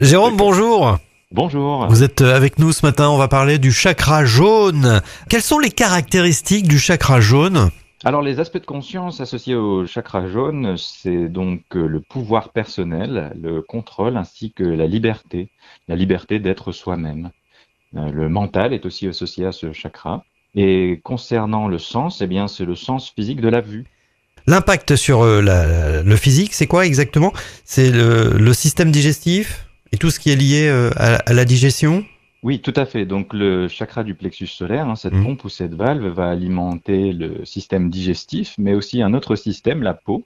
Jérôme, bonjour. Bonjour. Vous êtes avec nous ce matin, on va parler du chakra jaune. Quelles sont les caractéristiques du chakra jaune ? Alors, les aspects de conscience associés au chakra jaune, c'est donc le pouvoir personnel, le contrôle ainsi que la liberté d'être soi-même. Le mental est aussi associé à ce chakra. Et concernant le sens, eh bien, c'est le sens physique de la vue. L'impact sur le physique, c'est quoi exactement ? C'est le système digestif et tout ce qui est lié à la digestion ? Oui, tout à fait. Donc, le chakra du plexus solaire, cette Mhm. pompe ou cette valve va alimenter le système digestif, mais aussi un autre système, la peau,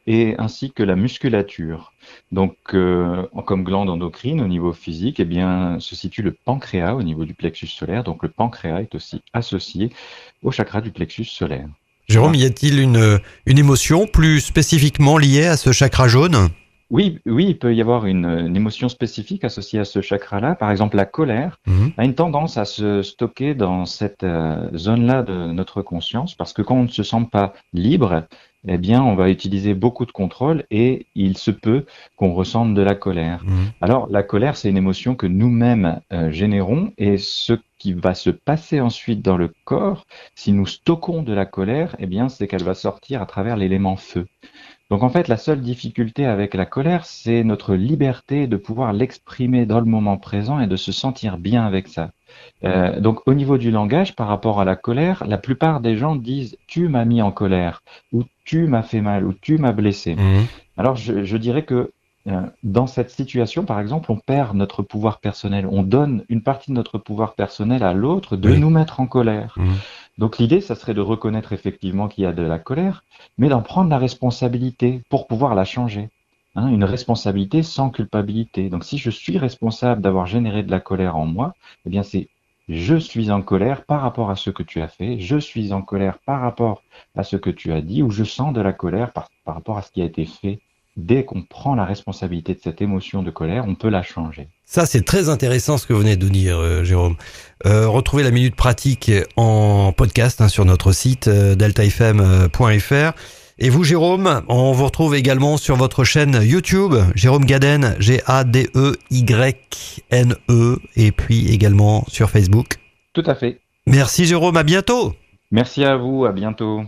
et ainsi que la musculature. Donc, comme glande endocrine au niveau physique, eh bien, se situe le pancréas au niveau du plexus solaire. Donc, le pancréas est aussi associé au chakra du plexus solaire. Jérôme, Voilà. y a-t-il une émotion plus spécifiquement liée à ce chakra jaune ? Oui, oui, il peut y avoir une émotion spécifique associée à ce chakra-là. Par exemple, la colère Mhm. a une tendance à se stocker dans cette zone-là de notre conscience parce que quand on ne se sent pas libre, eh bien, on va utiliser beaucoup de contrôle et il se peut qu'on ressente de la colère. Mhm. Alors, la colère, c'est une émotion que nous-mêmes générons et ce qui va se passer ensuite dans le corps, si nous stockons de la colère, eh bien, c'est qu'elle va sortir à travers l'élément feu. Donc en fait, la seule difficulté avec la colère, c'est notre liberté de pouvoir l'exprimer dans le moment présent et de se sentir bien avec ça. Donc au niveau du langage, par rapport à la colère, la plupart des gens disent tu m'as mis en colère, ou tu m'as fait mal, ou tu m'as blessé. Mhm. Alors je dirais que dans cette situation, par exemple, on perd notre pouvoir personnel. On donne une partie de notre pouvoir personnel à l'autre de Oui. nous mettre en colère. Mhm. Donc l'idée, ça serait de reconnaître effectivement qu'il y a de la colère, mais d'en prendre la responsabilité pour pouvoir la changer. Hein, une responsabilité sans culpabilité. Donc si je suis responsable d'avoir généré de la colère en moi, eh bien c'est je suis en colère par rapport à ce que tu as fait, je suis en colère par rapport à ce que tu as dit, ou je sens de la colère par rapport à ce qui a été fait. Dès qu'on prend la responsabilité de cette émotion de colère, on peut la changer. Ça, c'est très intéressant ce que vous venez de dire, Jérôme. Retrouvez la Minute Pratique en podcast sur notre site deltafm.fr. Et vous, Jérôme, on vous retrouve également sur votre chaîne YouTube, Jérôme Gaden, Gadeyne, et puis également sur Facebook. Tout à fait. Merci Jérôme, à bientôt. Merci à vous, à bientôt.